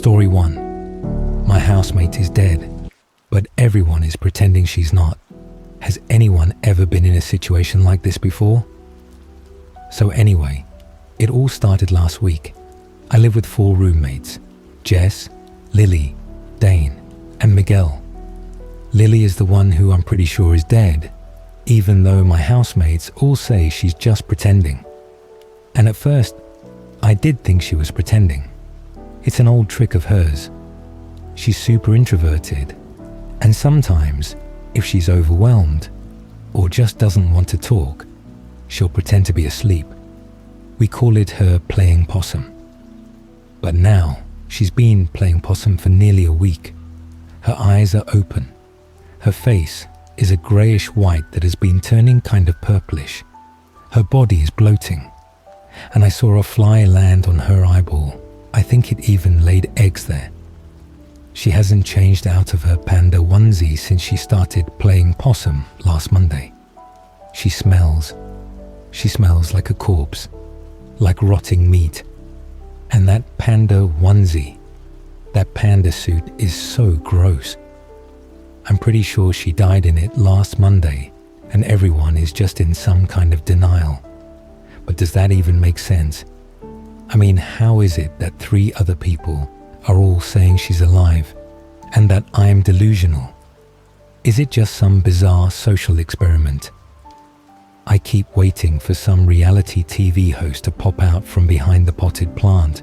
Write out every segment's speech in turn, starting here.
Story 1. My housemate is dead, but everyone is pretending she's not. Has anyone ever been in a situation like this before? So anyway, it all started last week. I live with 4 roommates: Jess, Lily, Dane, and Miguel. Lily is the one who I'm pretty sure is dead, even though my housemates all say she's just pretending. And at first, I did think she was pretending. It's an old trick of hers. She's super introverted, and sometimes, if she's overwhelmed or just doesn't want to talk, she'll pretend to be asleep. We call it her playing possum. But now, she's been playing possum for nearly a week. Her eyes are open. Her face is a greyish white that has been turning kind of purplish. Her body is bloating. And I saw a fly land on her eyeball. I think it even laid eggs there. She hasn't changed out of her panda onesie since she started playing possum last Monday. She smells like a corpse, like rotting meat. And that panda onesie, that panda suit is so gross. I'm pretty sure she died in it last Monday, and everyone is just in some kind of denial. But does that even make sense? I mean, how is it that 3 other people are all saying she's alive, and that I'm delusional? Is it just some bizarre social experiment? I keep waiting for some reality TV host to pop out from behind the potted plant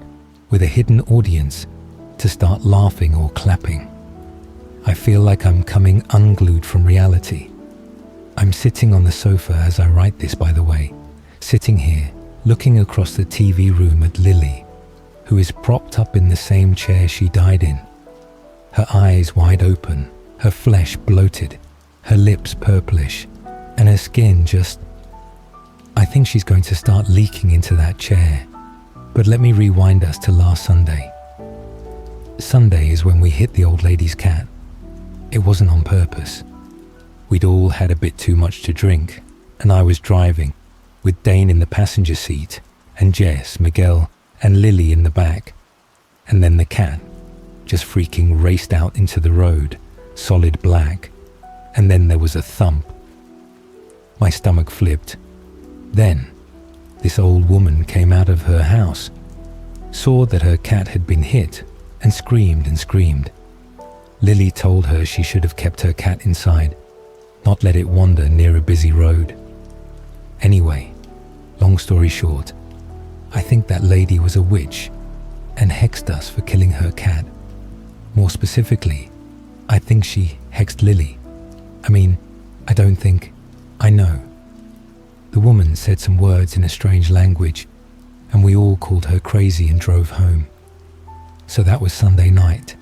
with a hidden audience to start laughing or clapping. I feel like I'm coming unglued from reality. I'm sitting on the sofa as I write this, by the way, sitting here, looking across the TV room at Lily, who is propped up in the same chair she died in. Her eyes wide open, her flesh bloated, her lips purplish, and her skin just... I think she's going to start leaking into that chair. But let me rewind us to last Sunday. Sunday is when we hit the old lady's cat. It wasn't on purpose. We'd all had a bit too much to drink, and I was driving, with Dane in the passenger seat, and Jess, Miguel, and Lily in the back. And then the cat, just freaking raced out into the road, solid black. And then there was a thump. My stomach flipped. Then, this old woman came out of her house, saw that her cat had been hit, and screamed and screamed. Lily told her she should have kept her cat inside, not let it wander near a busy road. Anyway, long story short, I think that lady was a witch and hexed us for killing her cat. More specifically, I think she hexed Lily. I know. The woman said some words in a strange language, and we all called her crazy and drove home. So that was Sunday night.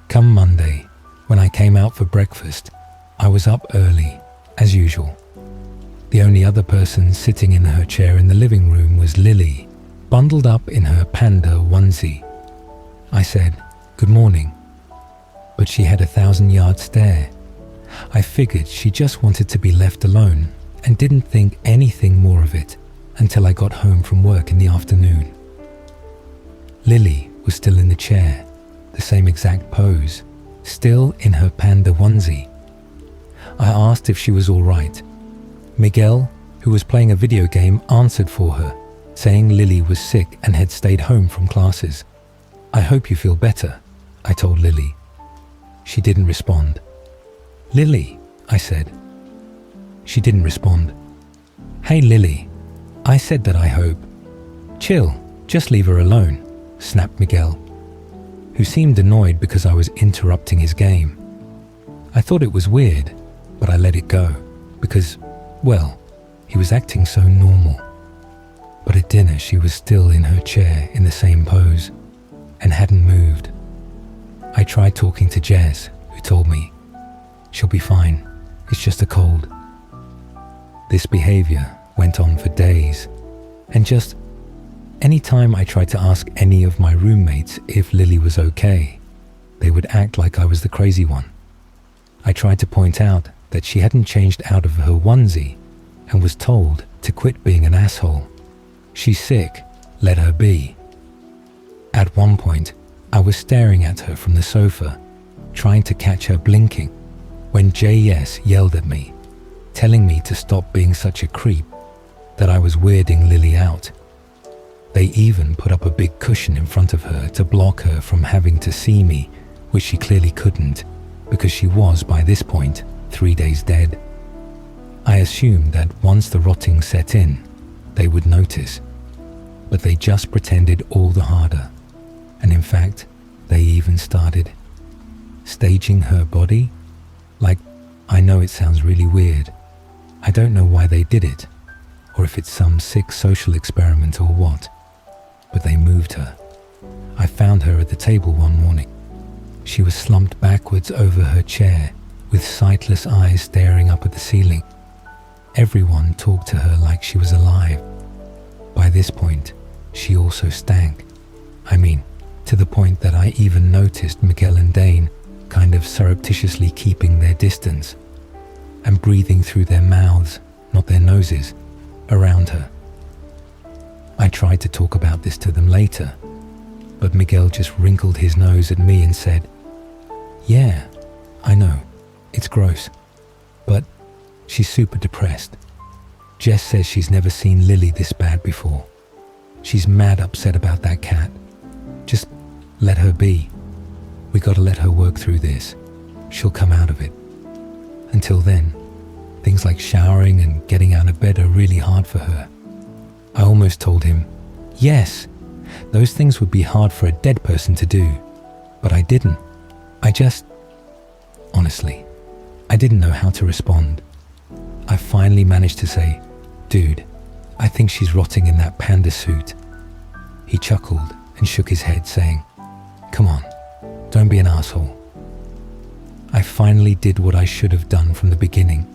Come Monday, when I came out for breakfast, I was up early, as usual. The only other person sitting in her chair in the living room was Lily, bundled up in her panda onesie. I said, "Good morning." But she had a 1,000-yard stare. I figured she just wanted to be left alone and didn't think anything more of it until I got home from work in the afternoon. Lily was still in the chair, the same exact pose, still in her panda onesie. I asked if she was all right. Miguel, who was playing a video game, answered for her, saying Lily was sick and had stayed home from classes. "I hope you feel better," I told Lily. She didn't respond. "Lily," I said. She didn't respond. "Hey Lily, I said that I hope." "Chill, just leave her alone," snapped Miguel, who seemed annoyed because I was interrupting his game. I thought it was weird, but I let it go because, well, he was acting so normal. But at dinner she was still in her chair in the same pose and hadn't moved. I tried talking to Jess, who told me, "She'll be fine, it's just a cold." This behavior went on for days, and just any time I tried to ask any of my roommates if Lily was okay, they would act like I was the crazy one. I tried to point out that she hadn't changed out of her onesie and was told to quit being an asshole. She's sick, let her be. At one point, I was staring at her from the sofa, trying to catch her blinking, when JS yelled at me, telling me to stop being such a creep, that I was weirding Lily out. They even put up a big cushion in front of her to block her from having to see me, which she clearly couldn't, because she was, by this point, 3 days dead. I assumed that once the rotting set in, they would notice, but they just pretended all the harder, and in fact, they even started staging her body. Like, I know it sounds really weird. I don't know why they did it, or if it's some sick social experiment or what, but they moved her. I found her at the table one morning. She was slumped backwards over her chair, with sightless eyes staring up at the ceiling. Everyone talked to her like she was alive. By this point, she also stank. I mean, to the point that I even noticed Miguel and Dane kind of surreptitiously keeping their distance and breathing through their mouths, not their noses, around her. I tried to talk about this to them later, but Miguel just wrinkled his nose at me and said, "Yeah, I know, it's gross, but she's super depressed. Jess says she's never seen Lily this bad before. She's mad upset about that cat. Just let her be. We gotta let her work through this. She'll come out of it. Until then, things like showering and getting out of bed are really hard for her." I almost told him, yes, those things would be hard for a dead person to do, but I didn't. Honestly, I didn't know how to respond. I finally managed to say, "Dude, I think she's rotting in that panda suit." He chuckled and shook his head, saying, "Come on, don't be an asshole." I finally did what I should have done from the beginning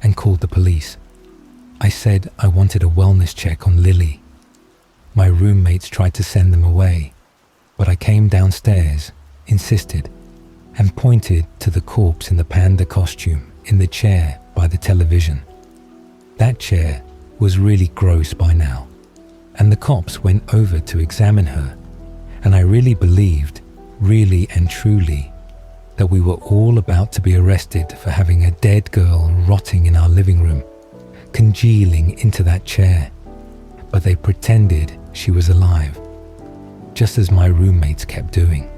and called the police. I said I wanted a wellness check on Lily. My roommates tried to send them away, but I came downstairs, insisted, and pointed to the corpse in the panda costume in the chair by the television. That chair was really gross by now, and the cops went over to examine her, and I really believed, really and truly, that we were all about to be arrested for having a dead girl rotting in our living room, congealing into that chair, but they pretended she was alive, just as my roommates kept doing.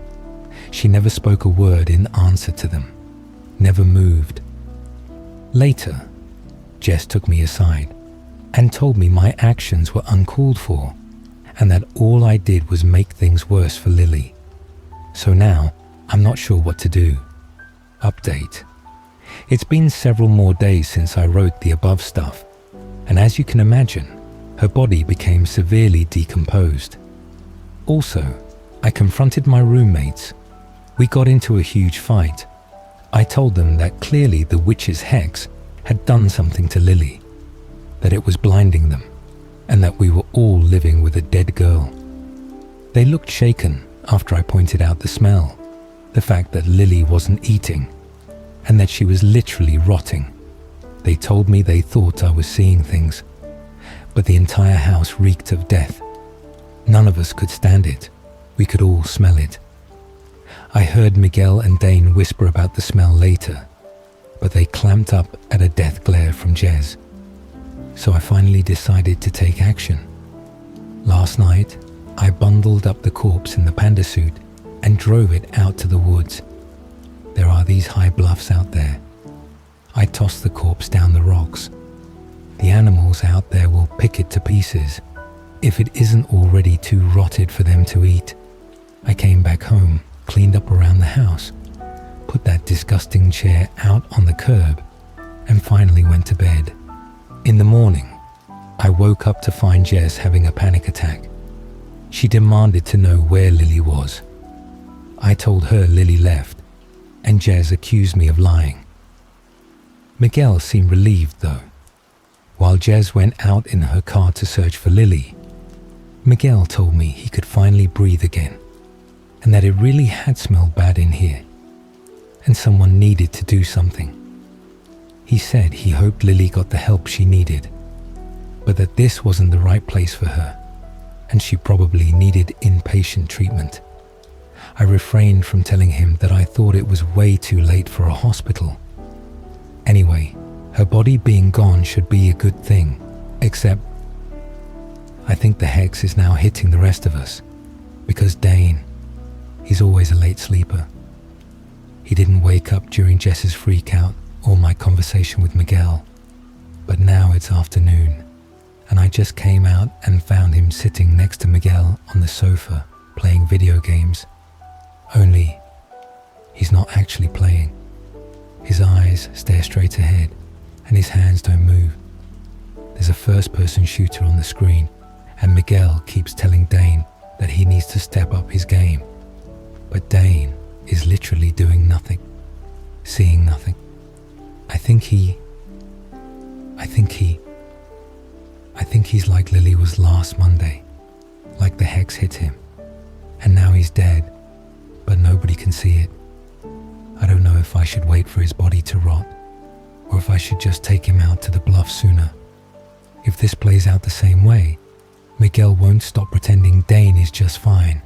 She never spoke a word in answer to them, never moved. Later, Jess took me aside and told me my actions were uncalled for and that all I did was make things worse for Lily. So now, I'm not sure what to do. Update. It's been several more days since I wrote the above stuff, and as you can imagine, her body became severely decomposed. Also, I confronted my roommates. We got into a huge fight. I told them that clearly the witch's hex had done something to Lily, that it was blinding them, and that we were all living with a dead girl. They looked shaken after I pointed out the smell, the fact that Lily wasn't eating, and that she was literally rotting. They told me they thought I was seeing things, but the entire house reeked of death. None of us could stand it. We could all smell it. I heard Miguel and Dane whisper about the smell later, but they clamped up at a death glare from Jez. So I finally decided to take action. Last night, I bundled up the corpse in the panda suit and drove it out to the woods. There are these high bluffs out there. I tossed the corpse down the rocks. The animals out there will pick it to pieces if it isn't already too rotted for them to eat. I came back home, cleaned up around the house, put that disgusting chair out on the curb, and finally went to bed. In the morning, I woke up to find Jess having a panic attack. She demanded to know where Lily was. I told her Lily left, and Jez accused me of lying. Miguel seemed relieved though. While Jez went out in her car to search for Lily, Miguel told me he could finally breathe again, and that it really had smelled bad in here, and someone needed to do something. He said he hoped Lily got the help she needed, but that this wasn't the right place for her, and she probably needed inpatient treatment. I refrained from telling him that I thought it was way too late for a hospital. Anyway, her body being gone should be a good thing, except I think the hex is now hitting the rest of us, because Dane, he's always a late sleeper. He didn't wake up during Jess's freakout or my conversation with Miguel, but now it's afternoon, and I just came out and found him sitting next to Miguel on the sofa playing video games. Only, he's not actually playing. His eyes stare straight ahead, and his hands don't move. There's a first-person shooter on the screen, and Miguel keeps telling Dane that he needs to step up his game. But Dane is literally doing nothing, seeing nothing. I think he's like Lily was last Monday, like the hex hit him, and now he's dead, but nobody can see it. I don't know if I should wait for his body to rot, or if I should just take him out to the bluff sooner. If this plays out the same way, Miguel won't stop pretending Dane is just fine,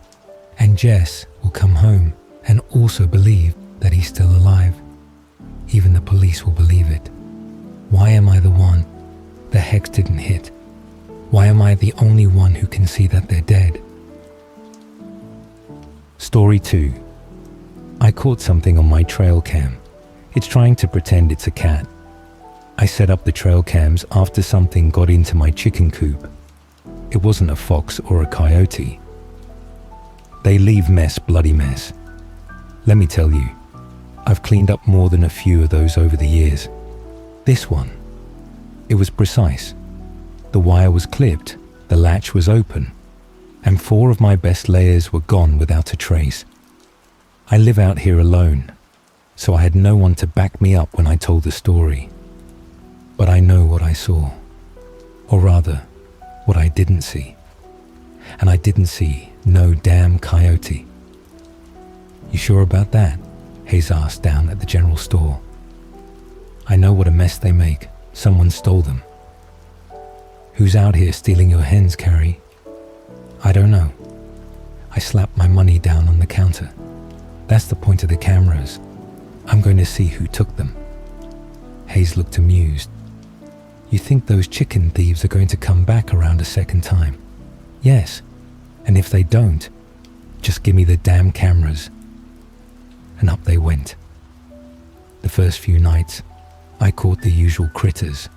and Jess will come home and also believe that he's still alive. Even the police will believe it. Why am I the one the hex didn't hit? Why am I the only one who can see that they're dead? Story 2. I caught something on my trail cam. It's trying to pretend it's a cat. I set up the trail cams after something got into my chicken coop. It wasn't a fox or a coyote. They leave mess bloody mess. Let me tell you, I've cleaned up more than a few of those over the years. This one, it was precise. The wire was clipped, the latch was open, and 4 of my best layers were gone without a trace. I live out here alone, so I had no one to back me up when I told the story. But I know what I saw, or rather, what I didn't see. And I didn't see no damn coyote. You sure about that? Hayes asked down at the general store. I know what a mess they make. Someone stole them. Who's out here stealing your hens, Carrie? I don't know. I slapped my money down on the counter. That's the point of the cameras. I'm going to see who took them. Hayes looked amused. You think those chicken thieves are going to come back around a second time? Yes. And if they don't, just give me the damn cameras. And up they went. The first few nights, I caught the usual critters.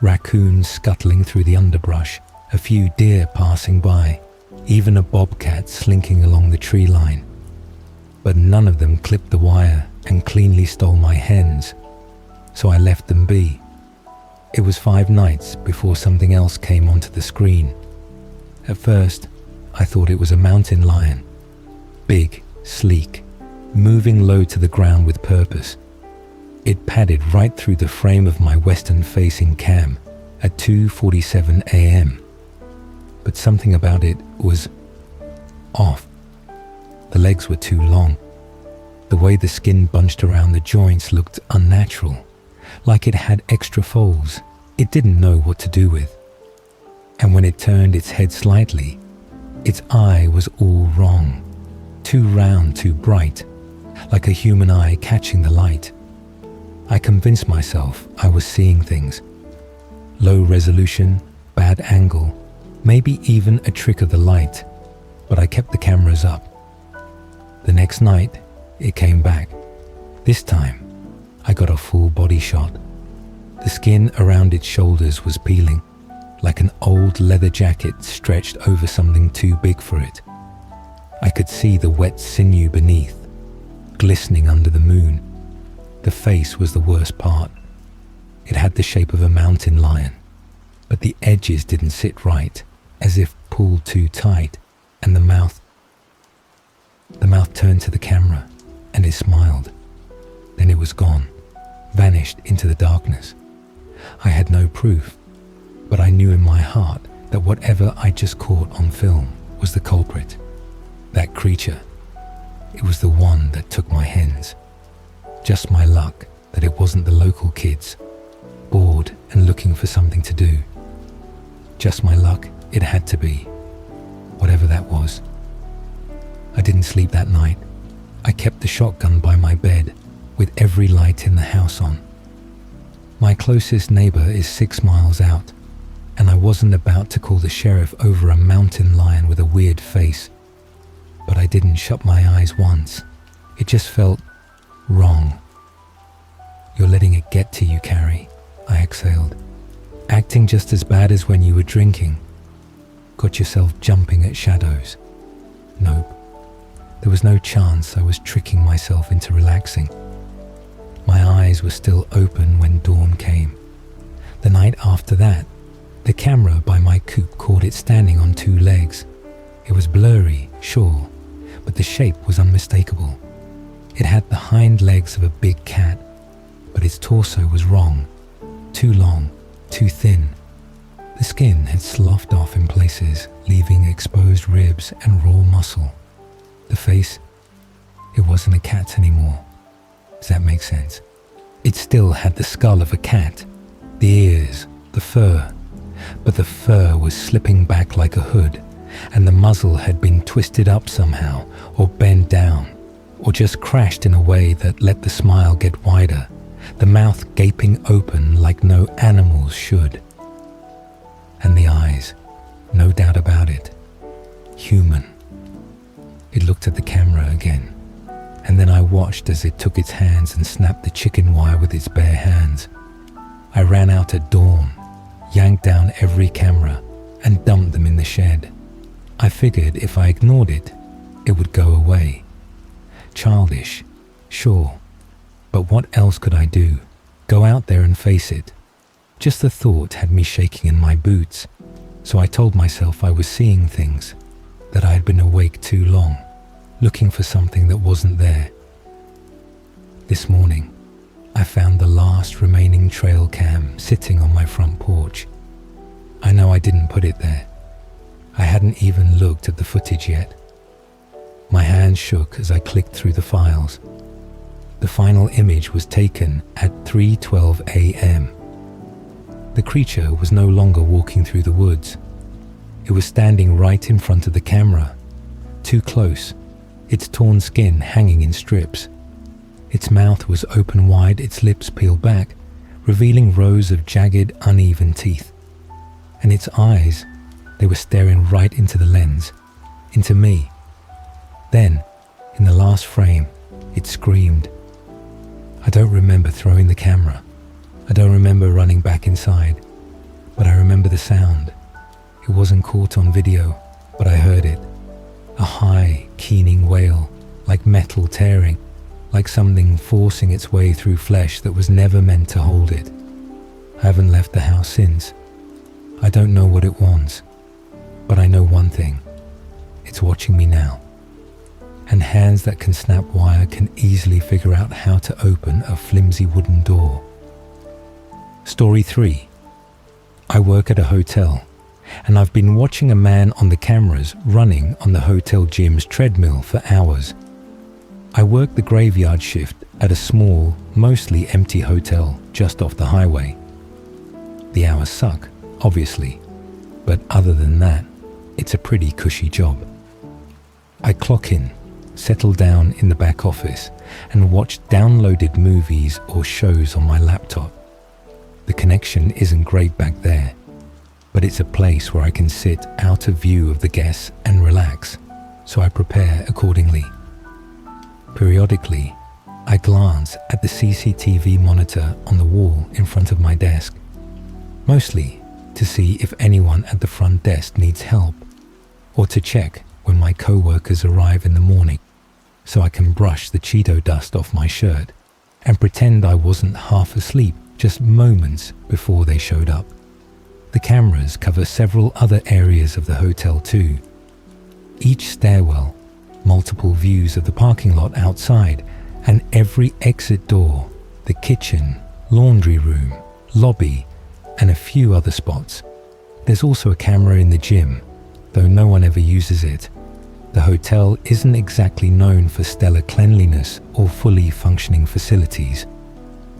Raccoons scuttling through the underbrush, a few deer passing by, even a bobcat slinking along the tree line. But none of them clipped the wire and cleanly stole my hens, so I left them be. It was 5 nights before something else came onto the screen. At first, I thought it was a mountain lion. Big, sleek, moving low to the ground with purpose. It padded right through the frame of my western-facing cam at 2:47 a.m. But something about it was off. The legs were too long. The way the skin bunched around the joints looked unnatural, like it had extra folds it didn't know what to do with. And when it turned its head slightly, its eye was all wrong. Too round, too bright, like a human eye catching the light. I convinced myself I was seeing things. Low resolution, bad angle, maybe even a trick of the light, but I kept the cameras up. The next night, it came back. This time, I got a full body shot. The skin around its shoulders was peeling, like an old leather jacket stretched over something too big for it. I could see the wet sinew beneath, glistening under the moon. The face was the worst part. It had the shape of a mountain lion, but the edges didn't sit right, as if pulled too tight, and the mouth turned to the camera, and it smiled. Then it was gone, vanished into the darkness. I had no proof, but I knew in my heart that whatever I just caught on film was the culprit. That creature. It was the one that took my hens. Just my luck that it wasn't the local kids, bored and looking for something to do. Just my luck it had to be, whatever that was. I didn't sleep that night. I kept the shotgun by my bed, with every light in the house on. My closest neighbor is 6 miles out, and I wasn't about to call the sheriff over a mountain lion with a weird face. But I didn't shut my eyes once. It just felt wrong. "You're letting it get to you, Carrie," I exhaled. "Acting just as bad as when you were drinking. Got yourself jumping at shadows." Nope. There was no chance I was tricking myself into relaxing. My eyes were still open when dawn came. The night after that, the camera by my coop caught it standing on 2 legs. It was blurry, sure, but the shape was unmistakable. It had the hind legs of a big cat, but its torso was wrong. Too long, too thin. The skin had sloughed off in places, leaving exposed ribs and raw muscle. The face, it wasn't a cat's anymore. Does that make sense? It still had the skull of a cat, the ears, the fur, but the fur was slipping back like a hood, and the muzzle had been twisted up somehow, or bent down, or just crashed in a way that let the smile get wider, the mouth gaping open like no animal's should. And the eyes, no doubt about it, human. It looked at the camera again, and then I watched as it took its hands and snapped the chicken wire with its bare hands. I ran out at dawn, yanked down every camera, and dumped them in the shed. I figured if I ignored it, it would go away. Childish, sure, but what else could I do? Go out there and face it? Just the thought had me shaking in my boots, so I told myself I was seeing things, that I had been awake too long, looking for something that wasn't there. This morning, I found the last remaining trail cam sitting on my front porch. I know I didn't put it there. I hadn't even looked at the footage yet. My hands shook as I clicked through the files. The final image was taken at 3:12 a.m. The creature was no longer walking through the woods. It was standing right in front of the camera, too close, its torn skin hanging in strips. Its mouth was open wide, its lips peeled back, revealing rows of jagged, uneven teeth. And its eyes, they were staring right into the lens, into me. Then, in the last frame, it screamed. I don't remember throwing the camera. I don't remember running back inside, but I remember the sound. It wasn't caught on video, but I heard it. A high, keening wail, like metal tearing, like something forcing its way through flesh that was never meant to hold it. I haven't left the house since. I don't know what it wants, but I know one thing. It's watching me now. And hands that can snap wire can easily figure out how to open a flimsy wooden door. Story 3. I work at a hotel, and I've been watching a man on the cameras running on the hotel gym's treadmill for hours. I work the graveyard shift at a small, mostly empty hotel just off the highway. The hours suck, obviously, but other than that, it's a pretty cushy job. I clock in, settle down in the back office, and watch downloaded movies or shows on my laptop. The connection isn't great back there, but it's a place where I can sit out of view of the guests and relax, so I prepare accordingly. Periodically, I glance at the CCTV monitor on the wall in front of my desk, mostly to see if anyone at the front desk needs help, or to check when my co-workers arrive in the morning, so I can brush the Cheeto dust off my shirt and pretend I wasn't half asleep just moments before they showed up. The cameras cover several other areas of the hotel too. Each stairwell, multiple views of the parking lot outside, and every exit door, the kitchen, laundry room, lobby, and a few other spots. There's also a camera in the gym, though no one ever uses it. The hotel isn't exactly known for stellar cleanliness or fully functioning facilities.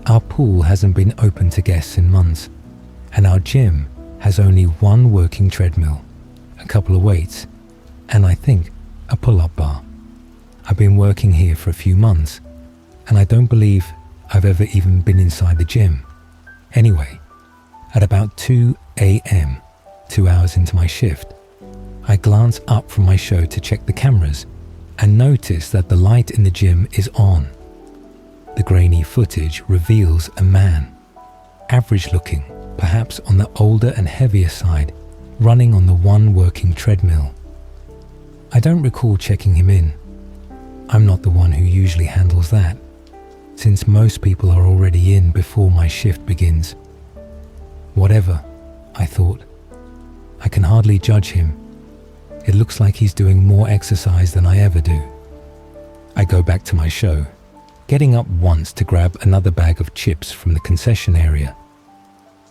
Our pool hasn't been open to guests in months, and our gym has only one working treadmill, a couple of weights, and I think a pull-up bar. I've been working here for a few months, and I don't believe I've ever even been inside the gym. Anyway, at about 2 a.m., 2 hours into my shift, I glance up from my show to check the cameras and notice that the light in the gym is on. The grainy footage reveals a man, average looking, perhaps on the older and heavier side, running on the one working treadmill. I don't recall checking him in. I'm not the one who usually handles that, since most people are already in before my shift begins. Whatever, I thought. I can hardly judge him. It looks like he's doing more exercise than I ever do. I go back to my show, getting up once to grab another bag of chips from the concession area.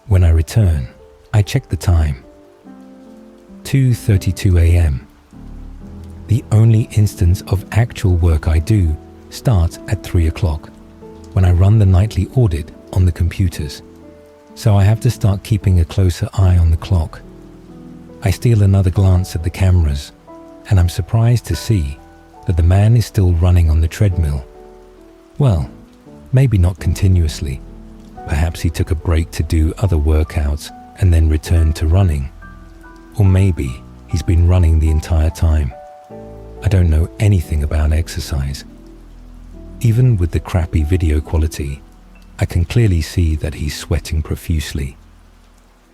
When I return, I check the time. 2:32 a.m. The only instance of actual work I do starts at 3 o'clock, when I run the nightly audit on the computers, so I have to start keeping a closer eye on the clock. I steal another glance at the cameras, and I'm surprised to see that the man is still running on the treadmill. Well, maybe not continuously. Perhaps he took a break to do other workouts and then returned to running. Or maybe he's been running the entire time. I don't know anything about exercise. Even with the crappy video quality, I can clearly see that he's sweating profusely.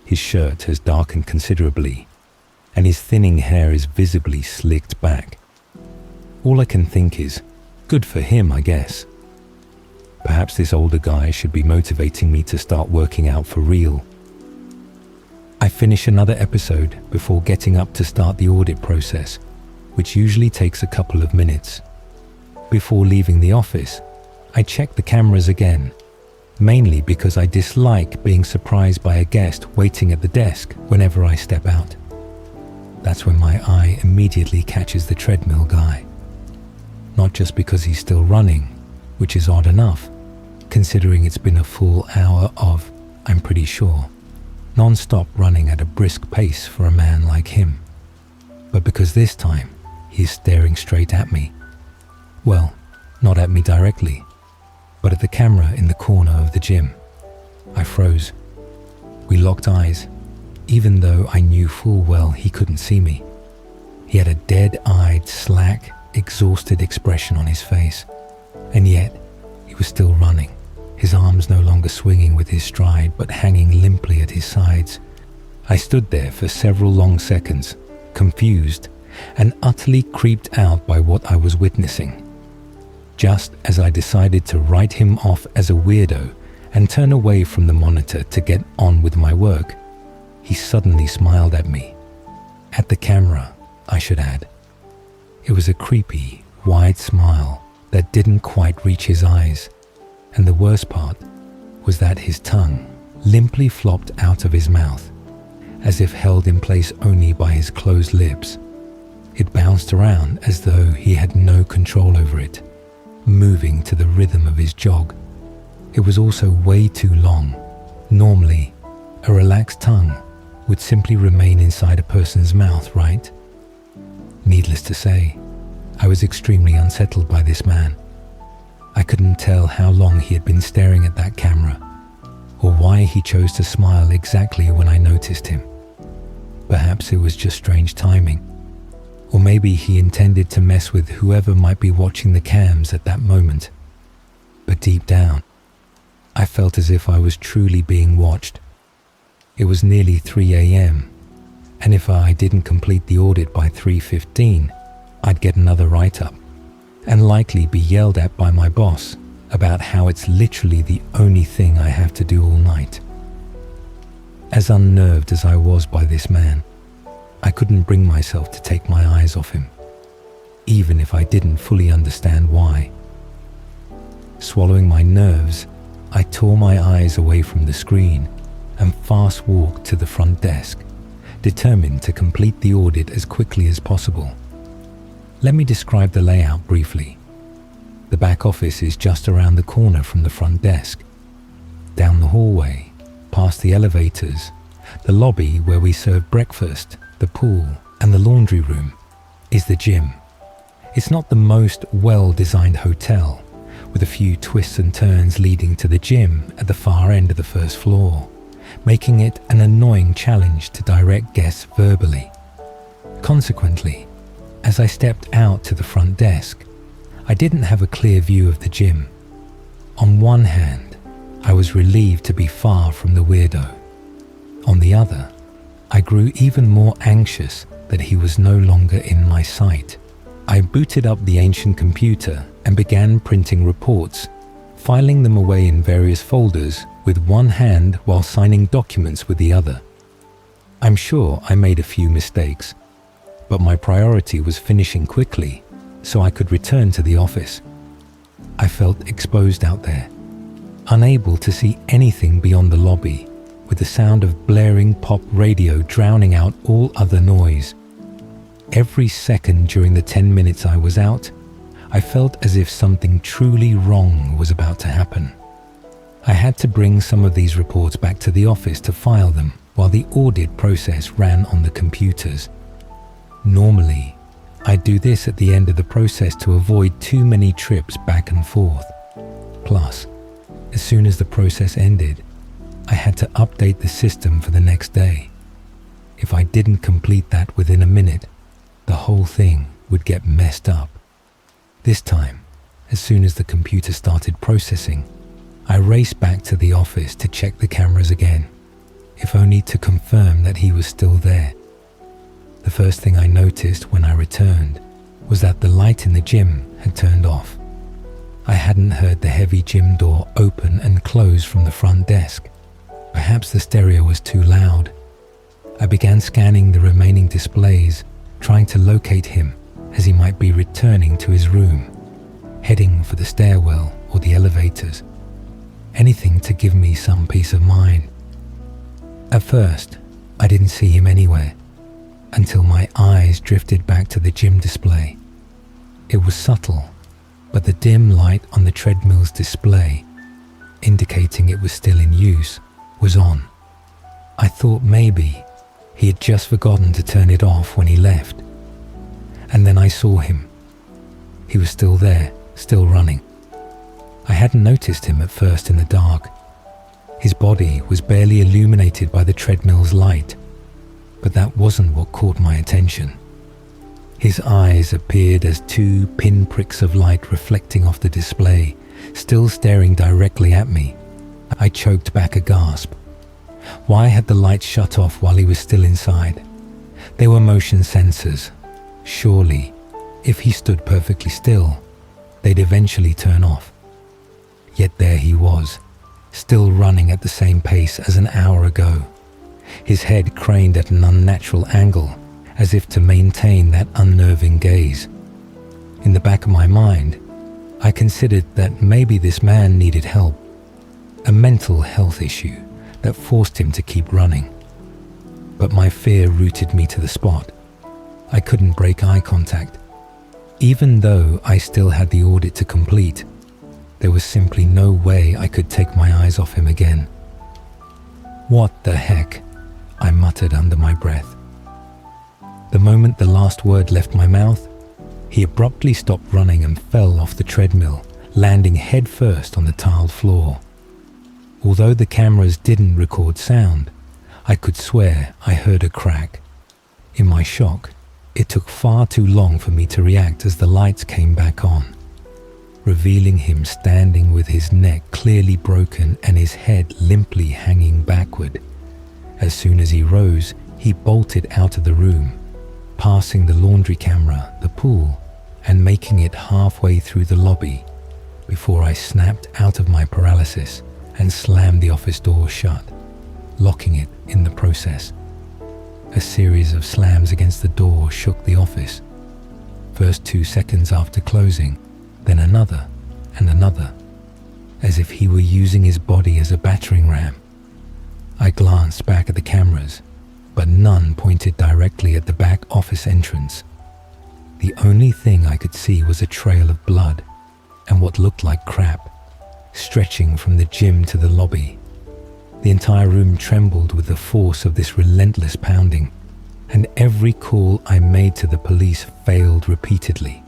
His shirt has darkened considerably, and his thinning hair is visibly slicked back. All I can think is, good for him, I guess. Perhaps this older guy should be motivating me to start working out for real. I finish another episode before getting up to start the audit process, which usually takes a couple of minutes. Before leaving the office, I check the cameras again, mainly because I dislike being surprised by a guest waiting at the desk whenever I step out. That's when my eye immediately catches the treadmill guy. Not just because he's still running, which is odd enough, considering it's been a full hour of, I'm pretty sure, non-stop running at a brisk pace for a man like him, but because this time he's staring straight at me. Well, not at me directly, but at the camera in the corner of the gym. I froze. We locked eyes, even though I knew full well he couldn't see me. He had a dead-eyed, slack, exhausted expression on his face, and yet he was still running, his arms no longer swinging with his stride but hanging limply at his sides. I stood there for several long seconds, confused and utterly creeped out by what I was witnessing. Just as I decided to write him off as a weirdo and turn away from the monitor to get on with my work, he suddenly smiled at me. At the camera, I should add. It was a creepy, wide smile that didn't quite reach his eyes, and the worst part was that his tongue limply flopped out of his mouth, as if held in place only by his closed lips. It bounced around as though he had no control over it, moving to the rhythm of his jog. It was also way too long. Normally, a relaxed tongue would simply remain inside a person's mouth, right? Needless to say, I was extremely unsettled by this man. I couldn't tell how long he had been staring at that camera, or why he chose to smile exactly when I noticed him. Perhaps it was just strange timing, or maybe he intended to mess with whoever might be watching the cams at that moment. But deep down, I felt as if I was truly being watched. It was nearly 3 a.m., and if I didn't complete the audit by 3:15, I'd get another write-up, and likely be yelled at by my boss about how it's literally the only thing I have to do all night. As unnerved as I was by this man, I couldn't bring myself to take my eyes off him, even if I didn't fully understand why. Swallowing my nerves, I tore my eyes away from the screen and fast walked to the front desk, determined to complete the audit as quickly as possible. Let me describe the layout briefly. The back office is just around the corner from the front desk. Down the hallway, past the elevators, the lobby where we serve breakfast, the pool, and the laundry room, is the gym. It's not the most well-designed hotel, with a few twists and turns leading to the gym at the far end of the first floor, making it an annoying challenge to direct guests verbally. Consequently, as I stepped out to the front desk, I didn't have a clear view of the gym. On one hand, I was relieved to be far from the weirdo. On the other, I grew even more anxious that he was no longer in my sight. I booted up the ancient computer and began printing reports, filing them away in various folders with one hand while signing documents with the other. I'm sure I made a few mistakes, but my priority was finishing quickly so I could return to the office. I felt exposed out there, unable to see anything beyond the lobby, with the sound of blaring pop radio drowning out all other noise. Every second during the 10 minutes I was out, I felt as if something truly wrong was about to happen. I had to bring some of these reports back to the office to file them while the audit process ran on the computers. Normally, I'd do this at the end of the process to avoid too many trips back and forth. Plus, as soon as the process ended, I had to update the system for the next day. If I didn't complete that within a minute, the whole thing would get messed up. This time, as soon as the computer started processing, I raced back to the office to check the cameras again, if only to confirm that he was still there. The first thing I noticed when I returned was that the light in the gym had turned off. I hadn't heard the heavy gym door open and close from the front desk. Perhaps the stereo was too loud. I began scanning the remaining displays, trying to locate him as he might be returning to his room, heading for the stairwell or the elevators. Anything to give me some peace of mind. At first, I didn't see him anywhere, until my eyes drifted back to the gym display. It was subtle, but the dim light on the treadmill's display, indicating it was still in use, was on. I thought maybe he had just forgotten to turn it off when he left. And then I saw him. He was still there, still running. I hadn't noticed him at first in the dark. His body was barely illuminated by the treadmill's light, but that wasn't what caught my attention. His eyes appeared as two pinpricks of light reflecting off the display, still staring directly at me. I choked back a gasp. Why had the light shut off while he was still inside? They were motion sensors. Surely, if he stood perfectly still, they'd eventually turn off. Yet there he was, still running at the same pace as an hour ago, his head craned at an unnatural angle, as if to maintain that unnerving gaze. In the back of my mind, I considered that maybe this man needed help, a mental health issue that forced him to keep running. But my fear rooted me to the spot. I couldn't break eye contact. Even though I still had the audit to complete, there was simply no way I could take my eyes off him again. "What the heck?" I muttered under my breath. The moment the last word left my mouth, he abruptly stopped running and fell off the treadmill, landing headfirst on the tiled floor. Although the cameras didn't record sound, I could swear I heard a crack. In my shock, it took far too long for me to react as the lights came back on, revealing him standing with his neck clearly broken and his head limply hanging backward. As soon as he rose, he bolted out of the room, passing the laundry camera, the pool, and making it halfway through the lobby before I snapped out of my paralysis and slammed the office door shut, locking it in the process. A series of slams against the door shook the office. First 2 seconds after closing, then another and another, as if he were using his body as a battering ram. I glanced back at the cameras, but none pointed directly at the back office entrance. The only thing I could see was a trail of blood and what looked like crap, stretching from the gym to the lobby. The entire room trembled with the force of this relentless pounding, and every call I made to the police failed repeatedly.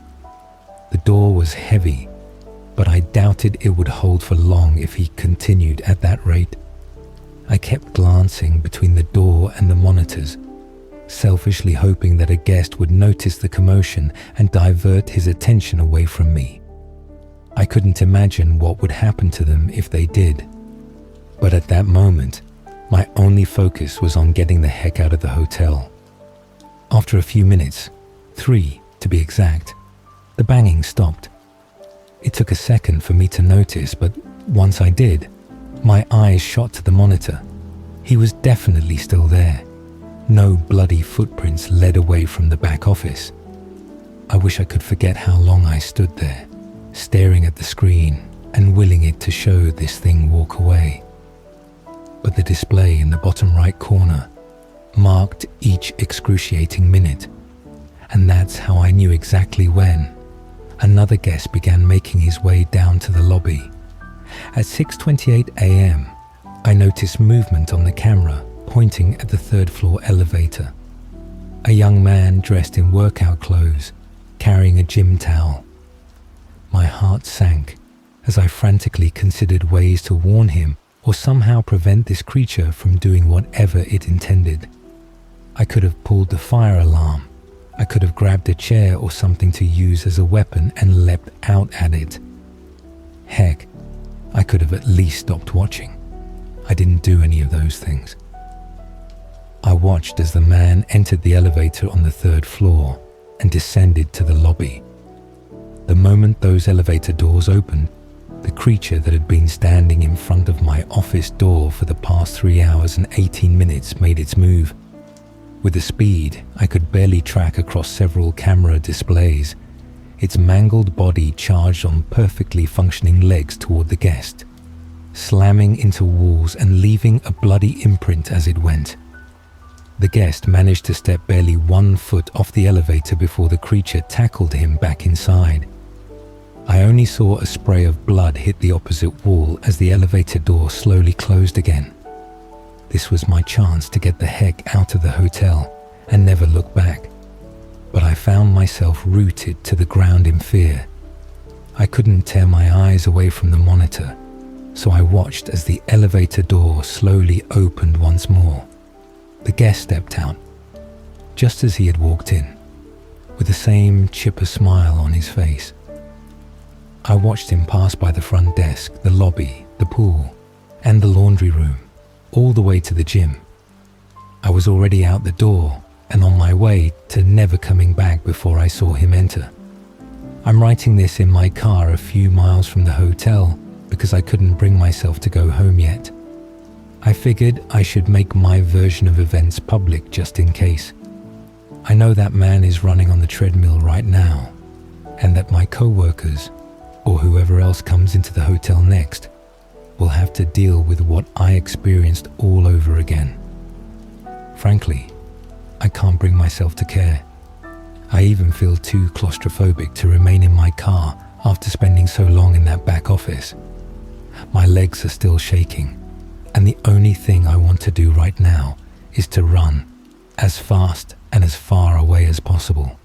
The door was heavy, but I doubted it would hold for long if he continued at that rate. I kept glancing between the door and the monitors, selfishly hoping that a guest would notice the commotion and divert his attention away from me. I couldn't imagine what would happen to them if they did. But at that moment, my only focus was on getting the heck out of the hotel. After a few minutes, 3 to be exact, the banging stopped. It took a second for me to notice, but once I did, my eyes shot to the monitor. He was definitely still there. No bloody footprints led away from the back office. I wish I could forget how long I stood there, staring at the screen and willing it to show this thing walk away. But the display in the bottom right corner marked each excruciating minute, and that's how I knew exactly when another guest began making his way down to the lobby. At 6:28 a.m., I noticed movement on the camera pointing at the third-floor elevator. A young man dressed in workout clothes, carrying a gym towel. My heart sank as I frantically considered ways to warn him or somehow prevent this creature from doing whatever it intended. I could have pulled the fire alarm. I could have grabbed a chair or something to use as a weapon and leapt out at it. Heck, I could have at least stopped watching. I didn't do any of those things. I watched as the man entered the elevator on the 3rd floor and descended to the lobby. The moment those elevator doors opened, the creature that had been standing in front of my office door for the past 3 hours and 18 minutes made its move. With a speed I could barely track across several camera displays, its mangled body charged on perfectly functioning legs toward the guest, slamming into walls and leaving a bloody imprint as it went. The guest managed to step barely 1 foot off the elevator before the creature tackled him back inside. I only saw a spray of blood hit the opposite wall as the elevator door slowly closed again. This was my chance to get the heck out of the hotel and never look back. But I found myself rooted to the ground in fear. I couldn't tear my eyes away from the monitor, so I watched as the elevator door slowly opened once more. The guest stepped out, just as he had walked in, with the same chipper smile on his face. I watched him pass by the front desk, the lobby, the pool, and the laundry room, all the way to the gym. I was already out the door and on my way to never coming back before I saw him enter. I'm writing this in my car a few miles from the hotel because I couldn't bring myself to go home yet. I figured I should make my version of events public just in case. I know that man is running on the treadmill right now, and that my co-workers, or whoever else comes into the hotel next, will have to deal with what I experienced all over again. Frankly, I can't bring myself to care. I even feel too claustrophobic to remain in my car after spending so long in that back office. My legs are still shaking, and the only thing I want to do right now is to run as fast and as far away as possible.